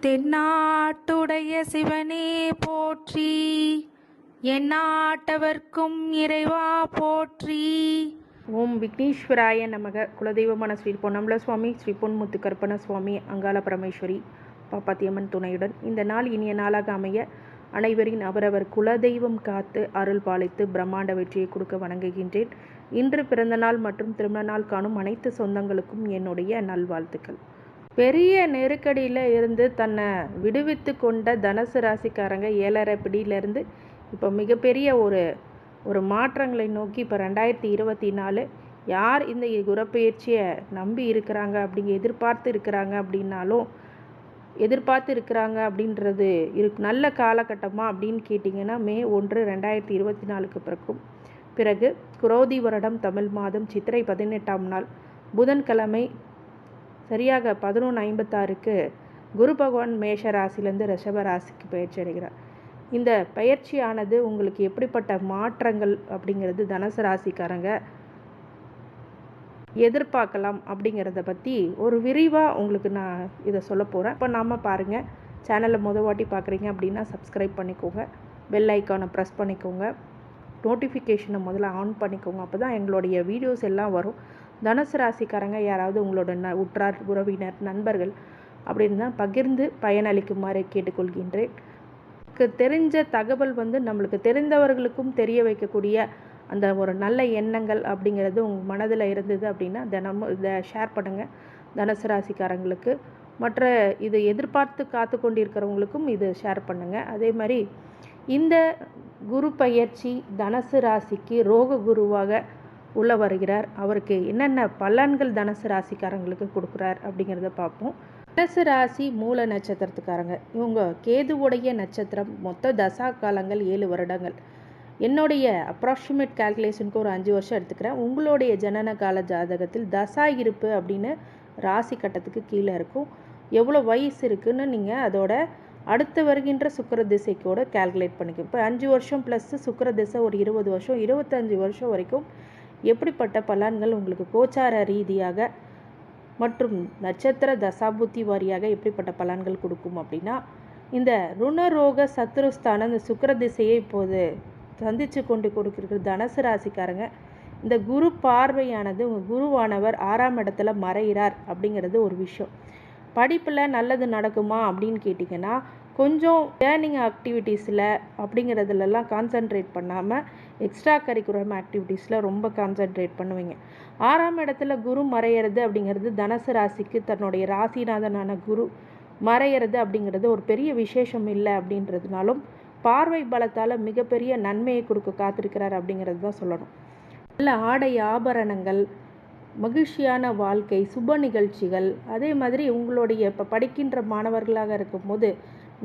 தென்னாட்டுடைய சிவனே போற்றி, எந்நாட்டவர்க்கும் இறைவா போற்றி. ஓம் விக்னேஸ்வராய நமக. குலதெய்வமான ஸ்ரீ பொன்னம்பல சுவாமி, ஸ்ரீ பொன்முத்து கற்பன சுவாமி, அங்காள பரமேஸ்வரி, பாப்பாத்தியம்மன் துணையுடன் இந்த நாள் இனிய நாளாக அமைய அனைவரின் அவரவர் குலதெய்வம் காத்து அருள் பாலித்து பிரம்மாண்ட வெற்றியை கொடுக்க வணங்குகின்றேன். இன்று பிறந்த நாள் மற்றும் திருமண நாள் காணும் அனைத்து சொந்தங்களுக்கும் என்னுடைய நல்வாழ்த்துக்கள். பெரிய நெருக்கடியில் இருந்து தன்னை விடுவித்து கொண்ட தனுசு ராசிக்காரங்க 7.5 பிடியிலேருந்து இப்போ மிகப்பெரிய ஒரு மாற்றங்களை நோக்கி இப்போ 2024 யார் இந்த குருப்பெயர்ச்சியை நம்பி இருக்கிறாங்க எதிர்பார்த்து இருக்கிறாங்க அப்படின்றது நல்ல காலகட்டமாக அப்படின்னு கேட்டிங்கன்னா மே 1, 2024 பிறகு குரோதி வருடம் தமிழ் மாதம் சித்திரை 18ஆம் நாள் புதன்கிழமை சரியாக 11:56 குரு பகவான் மேஷ ராசிலேருந்து ரிஷப ராசிக்கு பயிற்சி அடைகிறார். இந்த பயிற்சியானது உங்களுக்கு எப்படிப்பட்ட மாற்றங்கள் அப்படிங்கிறது தனுசு ராசிக்காரங்க எதிர்பார்க்கலாம் அப்படிங்கிறத பற்றி ஒரு விரிவாக உங்களுக்கு நான் இதை சொல்ல போகிறேன். இப்போ நாம் பாருங்கள், சேனலை வாட்டி பார்க்குறீங்க அப்படின்னா சப்ஸ்கிரைப் பண்ணிக்கோங்க, பெல் ஐக்கானை ப்ரெஸ் பண்ணிக்கோங்க, நோட்டிஃபிகேஷனை முதல்ல ஆன் பண்ணிக்கோங்க. அப்போ தான் எங்களுடைய வீடியோஸ் எல்லாம் வரும். தனுசு ராசிக்காரங்க யாராவது உங்களோட உற்றார் உறவினர் நண்பர்கள் அப்படி இருந்தால் பகிர்ந்து பயனளிக்குமாறு கேட்டுக்கொள்கின்றேன். தெரிஞ்ச தகவல் நம்மளுக்கு தெரிந்தவர்களுக்கும் தெரிய வைக்கக்கூடிய அந்த ஒரு நல்ல எண்ணங்கள் அப்படிங்கிறது உங்கள் மனதில் இருந்தது அப்படின்னா தினமும் இதை ஷேர் பண்ணுங்கள் தனுசு ராசிக்காரங்களுக்கு. மற்ற இதை எதிர்பார்த்து காத்து கொண்டிருக்கிறவங்களுக்கும் இது ஷேர் பண்ணுங்கள். அதே மாதிரி இந்த குரு பயிற்சி தனுசு ராசிக்கு ரோக குருவாக உள்ள வருகிறார். அவருக்கு என்னென்ன பலன்கள் தனுசு ராசிக்காரங்களுக்கு கொடுக்குறார் அப்படிங்கிறத பார்ப்போம். தனுசு ராசி மூல நட்சத்திரத்துக்காரங்க, இவங்க கேதுவுடைய நட்சத்திரம். மொத்த தசா காலங்கள் 7 வருடங்கள். என்னுடைய அப்ராக்சிமேட் கால்குலேஷனுக்கு ஒரு 5 வருஷம் எடுத்துக்கிறேன். உங்களுடைய ஜனன கால ஜாதகத்தில் தசா இருப்பு அப்படின்னு ராசி கட்டத்துக்கு கீழே இருக்கும். எவ்வளோ வயசு இருக்குதுன்னு நீங்கள் அதோட அடுத்து வருகின்ற சுக்கிர திசைக்கோட கால்குலேட் பண்ணிக்கணும். இப்போ 5 வருஷம் ப்ளஸ் சுக்கிர திசை ஒரு 20 வருஷம், 25 வருஷம் வரைக்கும் எப்படிப்பட்ட பலன்கள் உங்களுக்கு கோச்சார ரீதியாக மற்றும் நட்சத்திர தசாபுத்தி வாரியாக எப்படிப்பட்ட பலன்கள் கொடுக்கும் அப்படின்னா, இந்த ருணரோக சத்ருஸ்தான இந்த சுக்கிர திசையை இப்போது சந்தித்து கொண்டு கொடுக்குற தனுசு ராசிக்காரங்க, இந்த குரு பார்வையானது உங்கள் குருவானவர் 6ஆம் இடத்துல மறைகிறார் அப்படிங்கிறது ஒரு விஷயம். படிப்பில் நல்லது நடக்குமா அப்படின்னு கேட்டிங்கன்னா கொஞ்சம் லேர்னிங் ஆக்டிவிட்டீஸில் அப்படிங்கிறதுலலாம் கான்சன்ட்ரேட் பண்ணாமல் எக்ஸ்ட்ரா கரிக்குலர் ஆக்டிவிட்டீஸில் ரொம்ப கான்சன்ட்ரேட் பண்ணுவீங்க. 6ஆம் இடத்துல குரு மறையிறது அப்படிங்கிறது தனுசு ராசிக்கு தன்னுடைய ராசிநாதனான குரு மறையிறது அப்படிங்கிறது ஒரு பெரிய விசேஷம் இல்லை அப்படின்றதுனாலும் பார்வை பலத்தால் மிகப்பெரிய நன்மையை கொடுக்க காத்திருக்கிறார் அப்படிங்கிறது தான் சொல்லணும். நல்ல ஆடை ஆபரணங்கள், மகிழ்ச்சியான வாழ்க்கை, சுப நிகழ்ச்சிகள், அதே மாதிரி உங்களுடைய இப்போ படிக்கின்ற மாணவர்களாக இருக்கும்போது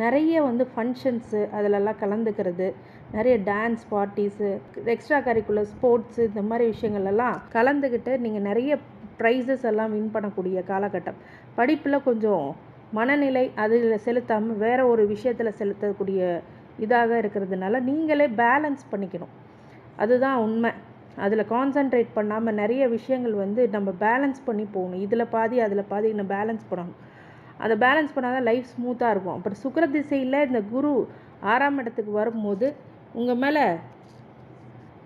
நிறைய ஃபங்க்ஷன்ஸு அதிலெல்லாம் கலந்துக்கிறது, நிறைய dance parties, extra curricular sports, இந்த மாதிரி விஷயங்கள்லாம் கலந்துக்கிட்டு நீங்கள் நிறைய ப்ரைஸஸ் எல்லாம் வின் பண்ணக்கூடிய காலகட்டம். படிப்பில் கொஞ்சம் மனநிலை அதில் செலுத்தாமல் வேறு ஒரு விஷயத்தில் செலுத்தக்கூடிய இதாக இருக்கிறதுனால நீங்களே பேலன்ஸ் பண்ணிக்கணும். அதுதான் உண்மை. அதில் கான்சன்ட்ரேட் பண்ணாமல் நிறைய விஷயங்கள் நம்ம பேலன்ஸ் பண்ணி போகணும். இதில் பாதி அதில் பாதி இன்னும் பேலன்ஸ் பண்ணணும். அதை பேலன்ஸ் பண்ணால் தான் லைஃப் ஸ்மூத்தாக இருக்கும். அப்புறம் சுக்கிர திசையில் இந்த குரு 6ஆம் இடத்துக்கு வரும்போது உங்கள் மேலே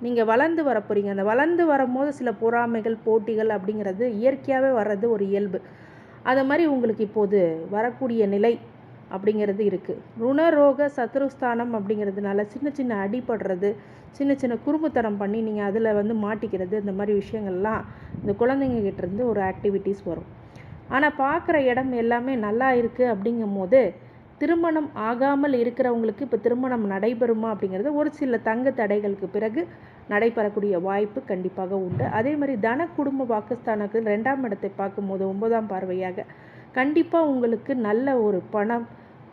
நீங்கள் வளர்ந்து வர போகிறீங்க. அந்த வளர்ந்து வரும்போது சில பொறாமைகள், போட்டிகள் அப்படிங்கிறது இயற்கையாகவே வர்றது ஒரு இயல்பு. அது மாதிரி உங்களுக்கு இப்போது வரக்கூடிய நிலை அப்படிங்கிறது இருக்குது. ருணரோக சத்ருஸ்தானம் அப்படிங்கிறதுனால சின்ன சின்ன அடிபடுறது, சின்ன சின்ன குறும்புத்தனம் பண்ணி நீங்கள் அதில் மாட்டிக்கிறது, இந்த மாதிரி விஷயங்கள்லாம் இந்த குழந்தைங்ககிட்டேருந்து ஒரு ஆக்டிவிட்டீஸ் வரும். ஆனால் பார்க்குற இடம் எல்லாமே நல்லா இருக்குது அப்படிங்கும் போது திருமணம் ஆகாமல் இருக்கிறவங்களுக்கு இப்போ திருமணம் நடைபெறுமா அப்படிங்கிறது ஒரு சில தங்க தடைகளுக்கு பிறகு நடைபெறக்கூடிய வாய்ப்பு கண்டிப்பாக உண்டு. அதே மாதிரி தன குடும்ப வாக்குஸ்தானக்கு 2ஆம் இடத்தை பார்க்கும்போது 9ஆம் பார்வையாக கண்டிப்பாக உங்களுக்கு நல்ல ஒரு பணம்,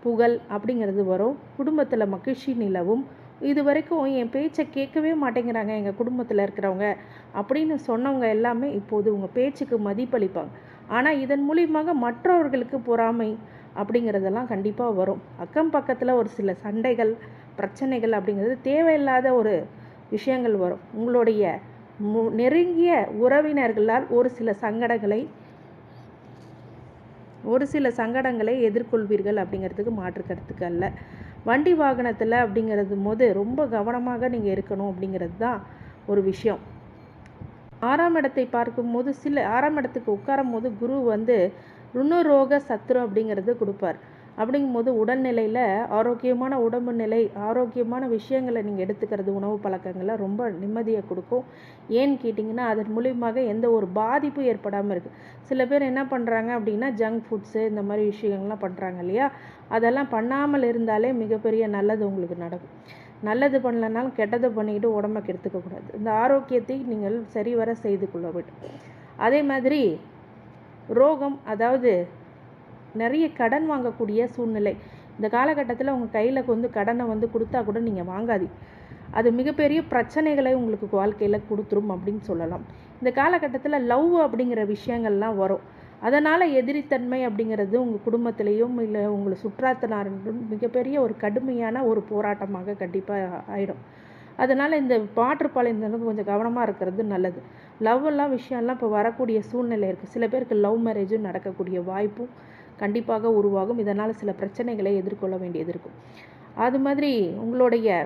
புகழ் அப்படிங்கிறது வரும். குடும்பத்தில் மகிழ்ச்சி நிலவும். இது வரைக்கும் என் பேச்சை கேட்கவே மாட்டேங்கிறாங்க எங்கள் குடும்பத்தில் இருக்கிறவங்க அப்படின்னு சொன்னவங்க எல்லாமே இப்போது உங்கள் பேச்சுக்கு மதிப்பளிப்பாங்க. ஆனால் இதன் மூலியமாக மற்றவர்களுக்கு பொறாமை அப்படிங்கிறதெல்லாம் கண்டிப்பாக வரும். அக்கம் பக்கத்தில் ஒரு சில சண்டைகள், பிரச்சனைகள் அப்படிங்கிறது தேவையில்லாத ஒரு விஷயங்கள் வரும். உங்களுடைய நெருங்கிய உறவினர்களால் ஒரு சில சங்கடங்களை ஒரு சில சங்கடங்களை எதிர்கொள்வீர்கள் அப்படிங்கிறதுக்கு மாற்று கருத்துக்கு அல்ல. வண்டி வாகனத்தில் அப்படிங்கிறது போது ரொம்ப கவனமாக நீங்கள் இருக்கணும் அப்படிங்கிறது தான் ஒரு விஷயம். 6ஆம் இடத்தை பார்க்கும்போது 6ஆம் இடத்துக்கு உட்காரும் போது குரு வந்து ருணரோக சத்ரு அப்படிங்கிறது கொடுப்பார். அப்படிங்கும்போது உடல்நிலையில் ஆரோக்கியமான உடம்பு நிலை, ஆரோக்கியமான விஷயங்களை நீங்கள் எடுத்துக்கிறது, உணவு பழக்கங்களை ரொம்ப நிம்மதியை கொடுக்கும். ஏன்னு கேட்டிங்கன்னா அதன் மூலியமாக எந்த ஒரு பாதிப்பும் ஏற்படாமல் இருக்குது. சில பேர் என்ன பண்ணுறாங்க அப்படின்னா ஜங்க் ஃபுட்ஸு இந்த மாதிரி விஷயங்கள்லாம் பண்ணுறாங்க இல்லையா, அதெல்லாம் பண்ணாமல் இருந்தாலே மிகப்பெரிய நல்லது உங்களுக்கு நடக்கும். நல்லது பண்ணலனாலும் கெட்டதை பண்ணிக்கிட்டு உடம்பை கெடுத்துக்கக்கூடாது. இந்த ஆரோக்கியத்தை நீங்கள் சரிவர செய்து கொள்ள வேண்டும். அதே மாதிரி ரோகம், அதாவது நிறைய கடன் வாங்கக்கூடிய சூழ்நிலை இந்த காலகட்டத்தில் உங்கள் கையில் வந்து கடனை வந்து கொடுத்தா கூட நீங்கள் வாங்காதீங்க. அது மிகப்பெரிய பிரச்சனைகளை உங்களுக்கு வாழ்க்கையில் கொடுத்துரும் அப்படின்னு சொல்லலாம். இந்த காலகட்டத்தில் லவ் அப்படிங்கிற விஷயங்கள்லாம் வரும். அதனால் எதிரித்தன்மை அப்படிங்கிறது உங்கள் குடும்பத்திலையும் இல்லை உங்களை சுற்றாத்தினாரும் மிகப்பெரிய ஒரு கடுமையான ஒரு போராட்டமாக கண்டிப்பாக ஆகிடும். அதனால் இந்த மாற்றுப்பாளையத்தினருக்கு கொஞ்சம் கவனமாக இருக்கிறது நல்லது. லவ்வெல்லாம் விஷயம்லாம் இப்போ வரக்கூடிய சூழ்நிலை இருக்குது. சில பேருக்கு லவ் மேரேஜும் நடக்கக்கூடிய வாய்ப்பும் கண்டிப்பாக உருவாகும். இதனால் சில பிரச்சனைகளை எதிர்கொள்ள வேண்டியது இருக்கும். அது மாதிரி உங்களுடைய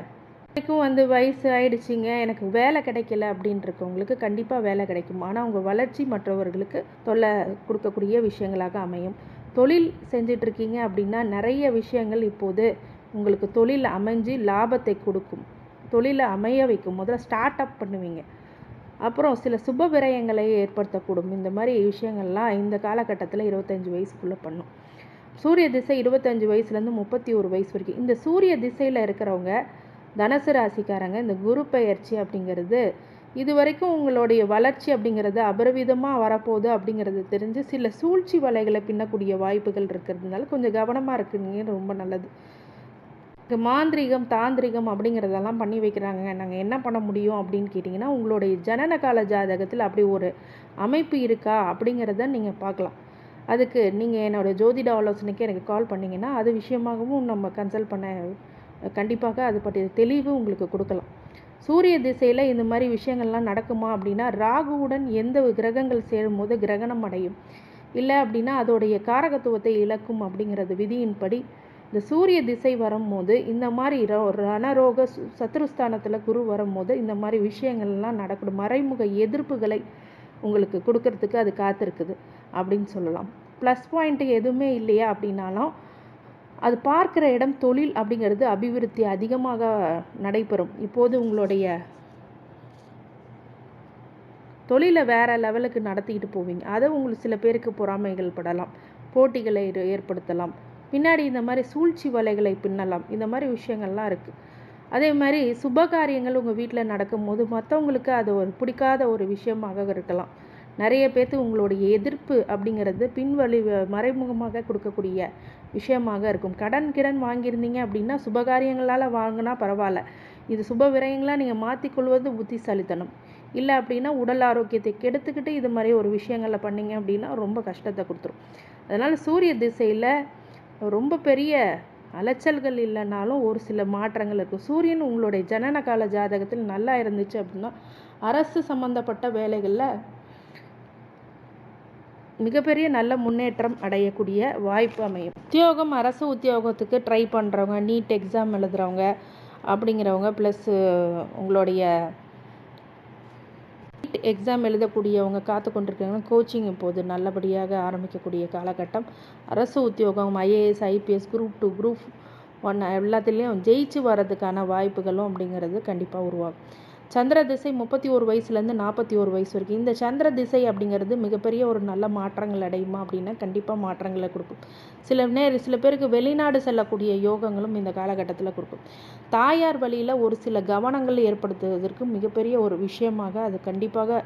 வந்து வயசு ஆயிடுச்சிங்க, எனக்கு வேலை கிடைக்கல அப்படின்னு இருக்கவங்களுக்கு கண்டிப்பாக வேலை கிடைக்கும். ஆனால் உங்கள் வளர்ச்சி மற்றவர்களுக்கு தொல்லை கொடுக்கக்கூடிய விஷயங்களாக அமையும். தொழில் செஞ்சிட்ருக்கீங்க அப்படின்னா நிறைய விஷயங்கள் இப்போது உங்களுக்கு தொழில் அமைஞ்சு லாபத்தை கொடுக்கும். தொழிலை அமைய வைக்கும். முதல்ல ஸ்டார்ட் அப் பண்ணுவீங்க. அப்புறம் சில சுப விரயங்களை ஏற்படுத்தக்கூடும். இந்த மாதிரி விஷயங்கள்லாம் இந்த காலகட்டத்தில் 25 வயசுக்குள்ளே பண்ணும். சூரிய திசை 25 வயசுலேருந்து 31 வயசு வரைக்கும். இந்த சூரிய திசையில் இருக்கிறவங்க தனுசு ராசிக்காரங்க இந்த குரு பெயர்ச்சி அப்படிங்கிறது இது வரைக்கும் உங்களுடைய வளர்ச்சி அப்படிங்கிறது அபரிவிதமாக வரப்போகுது அப்படிங்கிறது தெரிஞ்சு சில சூழ்ச்சி வலைகளை பின்னக்கூடிய வாய்ப்புகள் இருக்கிறதுனால கொஞ்சம் கவனமாக இருக்குங்க. ரொம்ப நல்லது. மாந்திரிகம் தாந்திரிகம் அப்படிங்கிறதெல்லாம் பண்ணி வைக்கிறாங்க. நாங்கள் என்ன பண்ண முடியும் அப்படின்னு கேட்டிங்கன்னா உங்களுடைய ஜனன கால ஜாதகத்தில் அப்படி ஒரு அமைப்பு இருக்கா அப்படிங்கிறத நீங்கள் பார்க்கலாம். அதுக்கு நீங்கள் என்னோடய ஜோதிட ஆலோசனைக்கு எனக்கு கால் பண்ணிங்கன்னா அது விஷயமாகவும் நம்ம கன்சல்ட் பண்ண கண்டிப்பாக அது பற்றிய தெளிவு உங்களுக்கு கொடுக்கலாம். சூரிய திசையில் இந்த மாதிரி விஷயங்கள்லாம் நடக்குமா அப்படின்னா ராகுவுடன் எந்த கிரகங்கள் சேரும் போது கிரகணம் அடையும், இல்லை அப்படின்னா அதோடைய காரகத்துவத்தை இழக்கும் அப்படிங்கிறது விதியின்படி இந்த சூரிய திசை வரும்போது இந்த மாதிரி ரணரோக சத்ருஸ்தானத்தில் குரு வரும்போது இந்த மாதிரி விஷயங்கள்லாம் நடக்கணும். மறைமுக எதிர்ப்புகளை உங்களுக்கு கொடுக்கறதுக்கு அது காத்திருக்குது அப்படின்னு சொல்லலாம். ப்ளஸ் பாயிண்ட்டு எதுவுமே இல்லையா அப்படின்னாலும் அது பார்க்குற இடம் தொழில் அப்படிங்கிறது அபிவிருத்தி அதிகமாக நடைபெறும். இப்போது உங்களுடைய தொழிலை வேறு லெவலுக்கு நடத்திக்கிட்டு போவீங்க. அதை உங்களுக்கு சில பேருக்கு பொறாமைகள் படலாம், போட்டிகளை ஏற்படுத்தலாம், பின்னாடி இந்த மாதிரி சூழ்ச்சி வலைகளை பின்னலாம். இந்த மாதிரி விஷயங்கள்லாம் இருக்குது. அதே மாதிரி சுபகாரியங்கள் உங்கள் வீட்டில் நடக்கும்போது மற்றவங்களுக்கு அது ஒரு பிடிக்காத ஒரு விஷயமாக இருக்கலாம். நிறைய பேர்த்து உங்களுடைய எதிர்ப்பு அப்படிங்கிறது பின்வழி மறைமுகமாக கொடுக்கக்கூடிய விஷயமாக இருக்கும். கடன் வாங்கியிருந்தீங்க அப்படின்னா சுபகாரியங்களால் வாங்கினா பரவாயில்ல, இது சுப விரயங்களாக நீங்கள் மாற்றிக்கொள்வது புத்திசாலித்தனம். இல்லை அப்படின்னா உடல் ஆரோக்கியத்தை கெடுத்துக்கிட்டு இது மாதிரி ஒரு விஷயங்களில் பண்ணிங்க அப்படின்னா ரொம்ப கஷ்டத்தை கொடுத்துரும். அதனால் சூரிய திசையில் ரொம்ப பெரிய அலைச்சல்கள் இல்லைனாலும் ஒரு சில மாற்றங்கள் இருக்கும். சூரியன் உங்களுடைய ஜனன கால ஜாதகத்தில் நல்லா இருந்துச்சு அப்படின்னா அரசு சம்பந்தப்பட்ட வேலைகளில் மிகப்பெரிய நல்ல முன்னேற்றம் அடையக்கூடிய வாய்ப்பு அமையும். உத்தியோகம், அரசு உத்தியோகத்துக்கு ட்ரை பண்ணுறவங்க, நீட் எக்ஸாம் எழுதுகிறவங்க அப்படிங்கிறவங்க, ப்ளஸ்ஸு உங்களுடைய நீட் எக்ஸாம் எழுதக்கூடியவங்க காத்து கொண்டிருக்காங்க. கோச்சிங் இப்போது நல்லபடியாக ஆரம்பிக்கக்கூடிய காலகட்டம். அரசு உத்தியோகம், ஐஏஎஸ், ஐபிஎஸ், குரூப் 2, குரூப் 1 எல்லாத்துலேயும் ஜெயிச்சு வர்றதுக்கான வாய்ப்புகளும் அப்படிங்கிறது கண்டிப்பாக உருவாகும். சந்திர திசை 31 வயசுலேருந்து 41 வயசு வரைக்கும். இந்த சந்திர திசை அப்படிங்கிறது மிகப்பெரிய ஒரு நல்ல மாற்றங்கள் அடையுமா அப்படின்னா கண்டிப்பாக மாற்றங்களை கொடுக்கும். சில பேருக்கு வெளிநாடு செல்லக்கூடிய யோகங்களும் இந்த காலகட்டத்தில் கொடுக்கும். தாயார் வழியில் ஒரு சில கவனங்கள் ஏற்படுத்துவதற்கு மிகப்பெரிய ஒரு விஷயமாக அது கண்டிப்பாக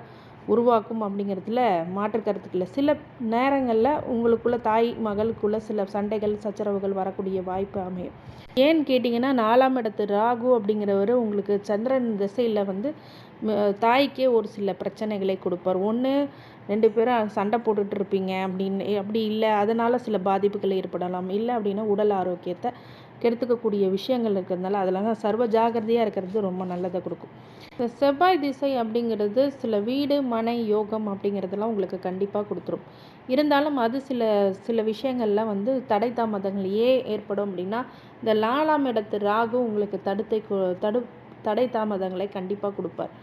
உருவாக்கும் அப்படிங்கிறதுல மாற்று கருத்துக்களை. சில நேரங்களில் உங்களுக்குள்ள தாய் மகளுக்குள்ள சில சண்டைகள் சச்சரவுகள் வரக்கூடிய வாய்ப்பு அமையும். ஏன்னு கேட்டிங்கன்னா 4ஆம் இடத்து ராகு அப்படிங்கிறவர் உங்களுக்கு சந்திரன் திசையில் வந்து தாய்க்கே ஒரு சில பிரச்சனைகளை கொடுப்பார். 2 பேரும் சண்டை போட்டுட்டு இருப்பீங்க அப்படின்னு, அப்படி இல்லை அதனால் சில பாதிப்புகள் ஏற்படலாம். இல்லை அப்படின்னா உடல் ஆரோக்கியத்தை கெடுத்துக்கக்கூடிய விஷயங்கள் இருக்கிறதுனால அதெல்லாம் சர்வ ஜாகிரதையாக இருக்கிறது ரொம்ப நல்லதை கொடுக்கும். இந்த செவ்வாய் திசை அப்படிங்கிறது சில வீடு மனை யோகம் அப்படிங்கிறதெல்லாம் உங்களுக்கு கண்டிப்பாக கொடுத்துரும். இருந்தாலும் அது சில சில விஷயங்கள்லாம் வந்து தடை தாமதங்கள் ஏற்படும் அப்படின்னா இந்த 4ஆம் இடத்து ராகு உங்களுக்கு தடை தாமதங்களை கண்டிப்பாக கொடுப்பார்.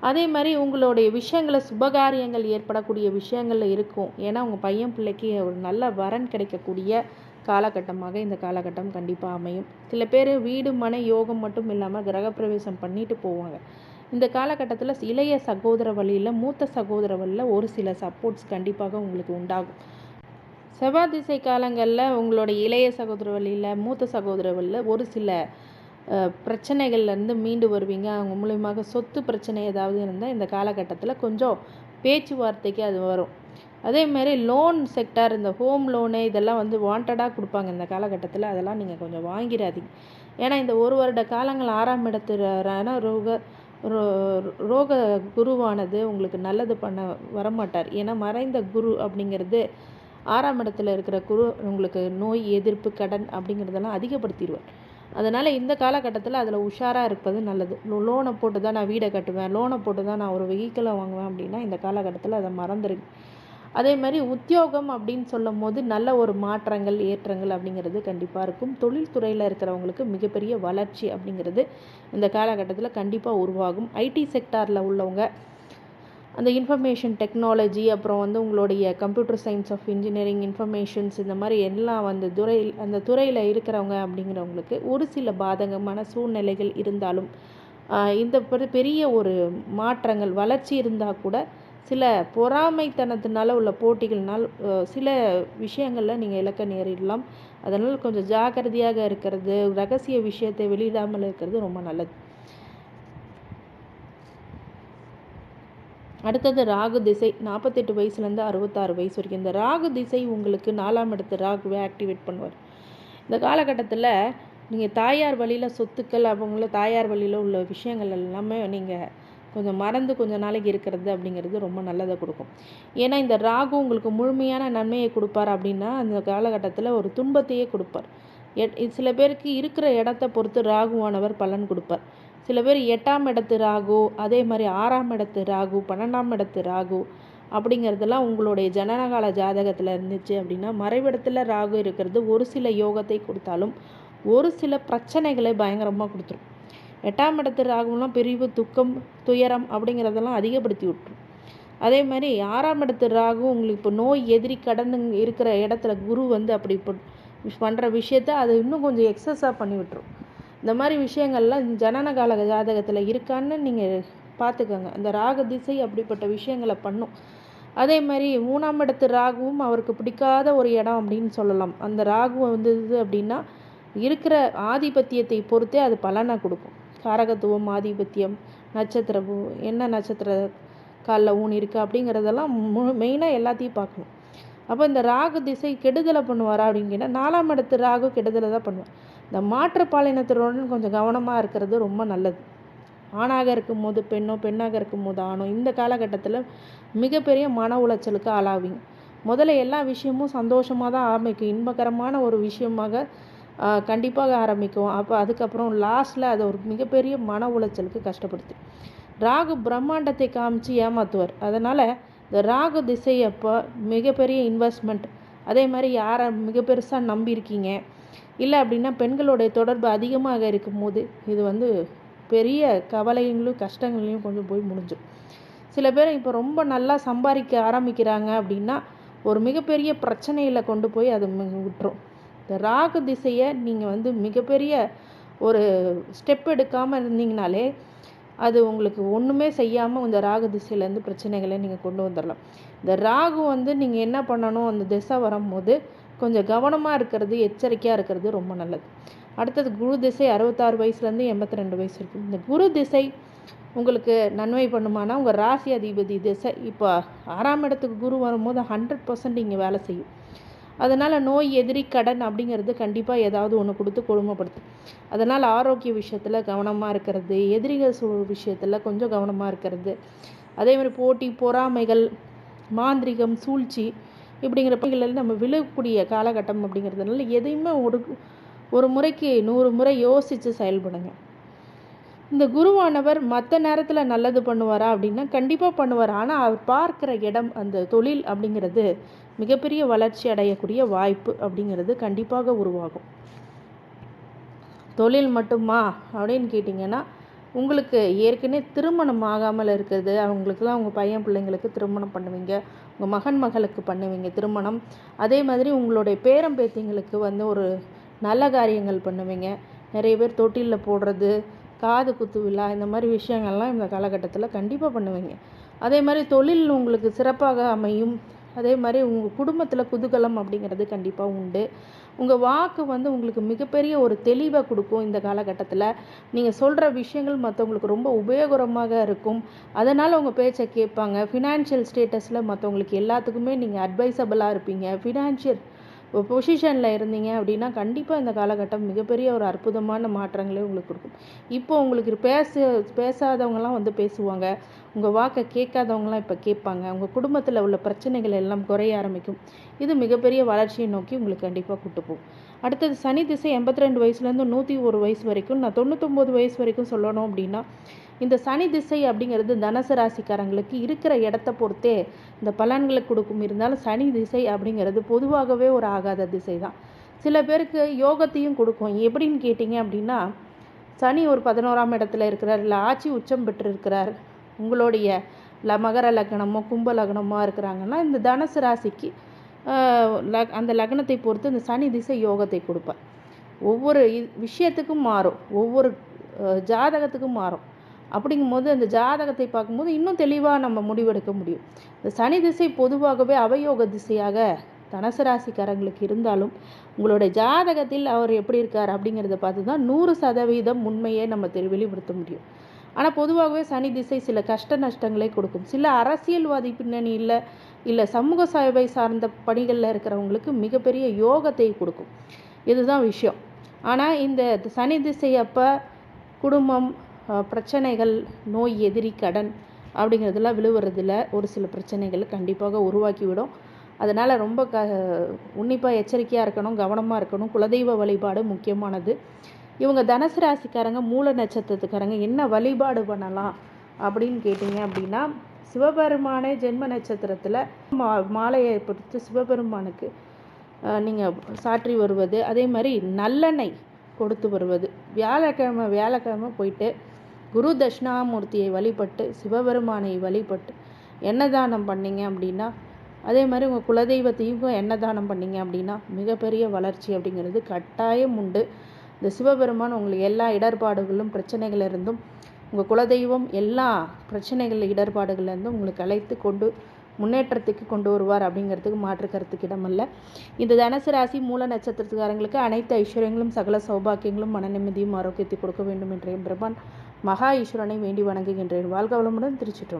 அதே மாதிரி உங்களுடைய விஷயங்களை சுபகாரியங்கள் ஏற்படக்கூடிய விஷயங்களில் இருக்கும். ஏன்னா உங்கள் பையன் பிள்ளைக்கு ஒரு நல்ல வரன் கிடைக்கக்கூடிய காலகட்டமாக இந்த காலகட்டம் கண்டிப்பாக அமையும். சில பேர் வீடு மனை யோகம் மட்டும் இல்லாமல் கிரகப்பிரவேசம் பண்ணிட்டு போவாங்க. இந்த காலகட்டத்தில் இளைய சகோதர வழியில் மூத்த சகோதர வழியில் ஒரு சில சப்போர்ட்ஸ் கண்டிப்பாக உங்களுக்கு உண்டாகும். செவ்வாய் திசை காலங்களில் உங்களுடைய இளைய சகோதர வழியில் மூத்த சகோதர வழியில் ஒரு சில பிரச்சனைகள்லேருந்து மீண்டு வருவீங்க. அவங்க மூலியமாக சொத்து பிரச்சனை ஏதாவது இருந்தால் இந்த காலகட்டத்தில் கொஞ்சம் பேச்சுவார்த்தைக்கு அது வரும். அதேமாதிரி லோன் செக்டார், இந்த ஹோம் லோனு இதெல்லாம் வந்து வாண்டடாக கொடுப்பாங்க இந்த காலகட்டத்தில். அதெல்லாம் நீங்கள் கொஞ்சம் வாங்கிடாதீங்க. ஏன்னா இந்த ஒரு வருட காலங்கள் 6ஆம் இடத்து ரோக குருவானது உங்களுக்கு நல்லது பண்ண வரமாட்டார். ஏன்னா மறைந்த குரு அப்படிங்கிறது 6ஆம் இடத்துல இருக்கிற குரு உங்களுக்கு நோய் எதிர்ப்பு கடன் அப்படிங்கிறதெல்லாம் அதிகப்படுத்திடுவார். அதனால் இந்த காலகட்டத்தில் அதில் உஷாராக இருப்பது நல்லது. லோனை போட்டு தான் நான் வீடை கட்டுவேன், லோனை போட்டு தான் நான் ஒரு வெஹிக்கிளை வாங்குவேன் அப்படின்னா இந்த காலகட்டத்தில் அதை மறந்துடுங்க. அதே மாதிரி உத்தியோகம் அப்படின்னு சொல்லும் போது நல்ல ஒரு மாற்றங்கள் ஏற்றங்கள் அப்படிங்கிறது கண்டிப்பாக இருக்கும். தொழில்துறையில் இருக்கிறவங்களுக்கு மிகப்பெரிய வளர்ச்சி அப்படிங்கிறது இந்த காலகட்டத்தில் கண்டிப்பாக உருவாகும். ஐடி செக்டாரில் உள்ளவங்க அந்த இன்ஃபர்மேஷன் டெக்னாலஜி அப்புறம் வந்து உங்களுடைய computer science of engineering informations இந்த மாதிரி எல்லாம் அந்த துறையில் இருக்கிறவங்க அப்படிங்கிறவங்களுக்கு ஒரு சில பாதகமான சூழ்நிலைகள் இருந்தாலும் இந்த பெரிய ஒரு மாற்றங்கள் வளர்ச்சி இருந்தால் கூட சில பொறாமைத்தனத்தினால உள்ள போட்டிகள்னால் சில விஷயங்களில் நீங்கள் இழக்க நேரிடலாம். அதனால் கொஞ்சம் ஜாக்கிரதையாக இருக்கிறது, ரகசிய விஷயத்தை வெளியிடாமல் இருக்கிறது ரொம்ப நல்லது. அடுத்தது ராகு திசை 48 வயசுலேருந்து 66 வயசு வரைக்கும். இந்த ராகு திசை உங்களுக்கு 4ஆம் இடத்து ராகுவை ஆக்டிவேட் பண்ணுவார். இந்த காலகட்டத்தில் நீங்கள் தாயார் வழியில் சொத்துக்கள் அவங்கள தாயார் வழியில் உள்ள விஷயங்கள் எல்லாமே நீங்கள் கொஞ்சம் மறந்து கொஞ்சம் நாளைக்கு இருக்கிறது அப்படிங்கிறது ரொம்ப நல்லதை கொடுக்கும். ஏன்னா இந்த ராகு உங்களுக்கு முழுமையான நன்மையை கொடுப்பார் அப்படின்னா அந்த காலகட்டத்தில் ஒரு துன்பத்தையே கொடுப்பார். சில பேருக்கு இருக்கிற இடத்த பொறுத்து ராகுவானவர் பலன் கொடுப்பார். சில பேர் 8ஆம் இடத்து ராகு, அதே மாதிரி 6ஆம் இடத்து ராகு, 12ஆம் இடத்து ராகு அப்படிங்கிறதெல்லாம் உங்களுடைய ஜனனகால ஜாதகத்தில் இருந்துச்சு அப்படின்னா மறைவிடத்தில் ராகு இருக்கிறது ஒரு சில யோகத்தை கொடுத்தாலும் ஒரு சில பிரச்சனைகளை பயங்கரமாக கொடுத்துரும். 8ஆம் இடத்து ராகுலாம் பிரிவு, துக்கம், துயரம் அப்படிங்கிறதெல்லாம் அதிகப்படுத்தி விட்டுரும். அதே மாதிரி 6ஆம் இடத்து ராகு உங்களுக்கு இப்போ நோய் எதிரி கடன் இருக்கிற இடத்துல குரு வந்து அப்படி பண்ணுற விஷயத்த அது இன்னும் கொஞ்சம் எக்ஸஸாக பண்ணி விட்டுரும். இந்த மாதிரி விஷயங்கள்லாம் ஜனனகால ஜாதகத்தில் இருக்கான்னு நீங்கள் பார்த்துக்கோங்க. அந்த ராகு திசை அப்படிப்பட்ட விஷயங்களை பண்ணும். அதே மாதிரி 3ஆம் இடத்து ராகுவும் அவருக்கு பிடிக்காத ஒரு இடம் அப்படின்னு சொல்லலாம். அந்த ராகு வந்தது அப்படின்னா இருக்கிற ஆதிபத்தியத்தை பொறுத்தே அது பலனை கொடுக்கும். காரகத்துவம், ஆதிபத்தியம், நட்சத்திரம், என்ன நட்சத்திர காலில் ஊன் இருக்குது அப்படிங்கிறதெல்லாம் மெயினாக எல்லாத்தையும் பார்க்கணும். அப்போ இந்த ராகு திசை கெடுதலை பண்ணுவாரா அப்படின்னு கேட்டால் 4ஆம் இடத்து ராகு கெடுதலை தான் பண்ணுவார். இந்த மாற்றுப்பாலினத்தினுடன் கொஞ்சம் கவனமாக இருக்கிறது ரொம்ப நல்லது. ஆணாக இருக்கும்போது பெண்ணோ, பெண்ணாக இருக்கும்போது ஆணோ இந்த காலகட்டத்தில் மிகப்பெரிய மன உளைச்சலுக்கு ஆளாவீங்க. முதல்ல எல்லா விஷயமும் சந்தோஷமாக தான் ஆரம்பிக்கும், இன்பகரமான ஒரு விஷயமாக கண்டிப்பாக ஆரம்பிக்கும். அப்போ அதுக்கப்புறம் லாஸ்ட்டில் அது ஒரு மிகப்பெரிய மன உளைச்சலுக்கு கஷ்டப்படுத்து. ராகு பிரம்மாண்டத்தை காமிச்சு ஏமாற்றுவார். அதனால் இந்த ராகு திசை அப்போ மிகப்பெரிய இன்வெஸ்ட்மெண்ட், அதே மாதிரி யாரை மிக பெருசாக நம்பியிருக்கீங்க இல்லை அப்படின்னா பெண்களுடைய தொடர்பு அதிகமாக இருக்கும்போது இது வந்து பெரிய கவலைகளும் கஷ்டங்களையும் கொஞ்சம் போய் முடிஞ்சிடும். சில பேர் இப்போ ரொம்ப நல்லா சம்பாதிக்க ஆரம்பிக்கிறாங்க அப்படின்னா ஒரு மிகப்பெரிய பிரச்சனையில் கொண்டு போய் அதை விட்டுரும். இந்த ராகு திசையை நீங்கள் வந்து மிகப்பெரிய ஒரு ஸ்டெப் எடுக்காமல் இருந்தீங்கனாலே அது உங்களுக்கு ஒன்றுமே செய்யாமல் இந்த ராகு திசையிலேருந்து பிரச்சனைகளை நீங்கள் கொண்டு வந்துடலாம். இந்த ராகு வந்து நீங்கள் என்ன பண்ணணும், அந்த திசை வரும்போது கொஞ்சம் கவனமாக இருக்கிறது, எச்சரிக்கையாக இருக்கிறது ரொம்ப நல்லது. அடுத்தது குரு திசை 66 வயசுலேருந்து 82 வயசு இருக்குது. இந்த குரு திசை உங்களுக்கு நன்மை பண்ணுமானா உங்கள் ராசி அதிபதி திசை இப்போ 6ஆம் இடத்துக்கு குரு வரும்போது 100% இங்கே வேலை செய்யும். அதனால் நோய் எதிரி கடன் அப்படிங்கிறது கண்டிப்பாக ஏதாவது ஒன்று கொடுத்து கொடுமைப்படுத்தும். அதனால் ஆரோக்கிய விஷயத்தில் கவனமாக இருக்கிறது, எதிரிகள் விஷயத்தில் கொஞ்சம் கவனமாக இருக்கிறது, அதே மாதிரி போட்டி பொறாமைகள், மாந்திரிகம், சூழ்ச்சி இப்படிங்கிற பகுதிகளில் நம்ம விழக்கூடிய காலகட்டம் அப்படிங்கிறதுனால எதையுமே ஒரு முறைக்கு 100 முறை யோசித்து செயல்படுங்க. இந்த குருவானவர் மற்ற நேரத்தில் நல்லது பண்ணுவாரா அப்படின்னா கண்டிப்பாக பண்ணுவார். ஆனால் அவர் பார்க்குற இடம், அந்த தொழில் அப்படிங்கிறது மிகப்பெரிய வளர்ச்சி அடையக்கூடிய வாய்ப்பு அப்படிங்கிறது கண்டிப்பாக உருவாகும். தொழில் மட்டுமா அப்படின்னு கேட்டிங்கன்னா, உங்களுக்கு ஏற்கனவே திருமணம் ஆகாமல் இருக்கிறது, அவங்களுக்குலாம் உங்கள் பையன் பிள்ளைங்களுக்கு திருமணம் பண்ணுவீங்க, உங்கள் மகன் மகளுக்கு பண்ணுவீங்க திருமணம். அதே மாதிரி உங்களுடைய பேரன் பேத்திங்களுக்கு ஒரு நல்ல காரியங்கள் பண்ணுவீங்க. நிறைய பேர் தொட்டிலில் போடுறது, காது குத்து விழா, இந்த மாதிரி விஷயங்கள்லாம் இந்த காலகட்டத்தில் கண்டிப்பாக பண்ணுவீங்க. அதே மாதிரி தொழில் உங்களுக்கு சிறப்பாக அமையும். அதே மாதிரி உங்கள் குடும்பத்தில் குதூகலம் அப்படிங்கிறது கண்டிப்பாக உண்டு. உங்கள் வாக்கு உங்களுக்கு மிகப்பெரிய ஒரு தெளிவை கொடுக்கும். இந்த காலகட்டத்தில் நீங்கள் சொல்கிற விஷயங்கள் மற்றவங்களுக்கு ரொம்ப உபயோகரமாக இருக்கும். அதனால் உங்கள் பேச்சை கேட்பாங்க. ஃபினான்ஷியல் ஸ்டேட்டஸில் மற்றவங்களுக்கு எல்லாத்துக்குமே நீங்கள் அட்வைசபிளாக இருப்பீங்க. ஃபினான்ஷியல் பொசிஷனில் இருந்தீங்க அப்படின்னா கண்டிப்பாக இந்த காலகட்டம் மிகப்பெரிய ஒரு அற்புதமான மாற்றங்களே உங்களுக்கு கொடுக்கும். இப்போ உங்களுக்கு பேசாதவங்களாம் பேசுவாங்க. உங்கள் வாக்கை கேட்காதவங்களாம் இப்போ கேட்பாங்க. உங்கள் குடும்பத்தில் உள்ள பிரச்சனைகள் எல்லாம் குறைய ஆரம்பிக்கும். இது மிகப்பெரிய வளர்ச்சியை நோக்கி உங்களுக்கு கண்டிப்பாக கூட்டு போகும். அடுத்தது சனி திசை 82 வயசுலேருந்து 101 வயசு வரைக்கும், நான் 99 வயசு வரைக்கும் சொல்லணும் அப்படின்னா, இந்த சனி திசை அப்படிங்கிறது தனுசு ராசிக்காரங்களுக்கு இருக்கிற இடத்த பொறுத்தே இந்த பலன்களை கொடுக்கும். இருந்தாலும் சனி திசை அப்படிங்கிறது பொதுவாகவே ஒரு ஆகாத திசை தான். சில பேருக்கு யோகத்தையும் கொடுக்கும். எப்படின்னு கேட்டிங்க அப்படின்னா, சனி ஒரு 11ஆம் இடத்துல இருக்கிறார், இல்லை ஆட்சி உச்சம் பெற்று இருக்கிறார், உங்களுடைய மகர லக்னமோ கும்ப லக்னமோ இருக்கிறாங்கன்னா இந்த தனுசு ராசிக்கு அந்த லக்னத்தை பொறுத்து இந்த சனி திசை யோகத்தை கொடுப்பார். ஒவ்வொரு விஷயத்துக்கும் மாறும், ஒவ்வொரு ஜாதகத்துக்கும் மாறும். அப்படிங்கும்போது அந்த ஜாதகத்தை பார்க்கும்போது இன்னும் தெளிவாக நம்ம முடிவெடுக்க முடியும். இந்த சனி திசை பொதுவாகவே அவயோக திசையாக தனுசு ராசிக்காரங்களுக்கு இருந்தாலும் உங்களுடைய ஜாதகத்தில் அவர் எப்படி இருக்கார் அப்படிங்கிறத பார்த்து தான் 100% உண்மையை நம்ம வெளிப்படுத்த முடியும். ஆனால் பொதுவாகவே சனி திசை சில கஷ்ட நஷ்டங்களை கொடுக்கும். சில அரசியல்வாதி பின்னணியில் இல்லை சமூக சேவை சார்ந்த பணிகளில் இருக்கிறவங்களுக்கு மிகப்பெரிய யோகத்தை கொடுக்கும். இதுதான் விஷயம். ஆனால் இந்த சனி திசை அப்போ குடும்பம், பிரச்சனைகள், நோய், எதிரி, கடன் அப்படிங்கிறதுலாம் விழுவுறதில் ஒரு சில பிரச்சனைகள் கண்டிப்பாக உருவாக்கிவிடும். அதனால் ரொம்ப உன்னிப்பாக எச்சரிக்கையாக இருக்கணும், கவனமாக இருக்கணும். குலதெய்வ வழிபாடு முக்கியமானது. இவங்க தனுசு ராசிக்காரங்க மூல நட்சத்திரத்துக்காரங்க என்ன வழிபாடு பண்ணலாம் அப்படின்னு கேட்டிங்க அப்படின்னா, சிவபெருமானே ஜென்ம நட்சத்திரத்தில் மாலையை பொறுத்து சிவபெருமானுக்கு நீங்கள் சாற்றி வருவது, அதே மாதிரி நல்லெண்ணெய் கொடுத்து வருவது, வியாழக்கிழமை போயிட்டு குரு தட்சிணாமூர்த்தியை வழிபட்டு சிவபெருமானை வழிபட்டு எண்ணெய் தானம் பண்ணிங்க அப்படின்னா, அதே மாதிரி உங்கள் குலதெய்வத்தையும் எண்ணெய் தானம் பண்ணிங்க அப்படின்னா மிகப்பெரிய வளர்ச்சி அப்படிங்கிறது கட்டாயம் உண்டு. இந்த சிவபெருமான் உங்களுக்கு எல்லா இடர்பாடுகளும் பிரச்சனைகளிலிருந்தும், உங்கள் குலதெய்வம் எல்லா பிரச்சனைகள் இடர்பாடுகள்லேருந்தும் உங்களுக்கு அழைத்து கொண்டு முன்னேற்றத்துக்கு கொண்டு வருவார் அப்படிங்கிறதுக்கு மாற்று கருத்துக்கு இடமல்ல. இந்த தனுசு ராசி மூல நட்சத்திரத்துக்காரங்களுக்கு அனைத்து ஐஸ்வர்யங்களும் சகல சௌபாக்கியங்களும் மன நிம்மதியும் ஆரோக்கியத்தை கொடுக்க வேண்டும் என்ற பிரபான் மகா ஈஸ்வரனை வேண்டி வணங்குகின்றேன். வாழ்க வளமுடன். திருச்சிற்றம்பலம்.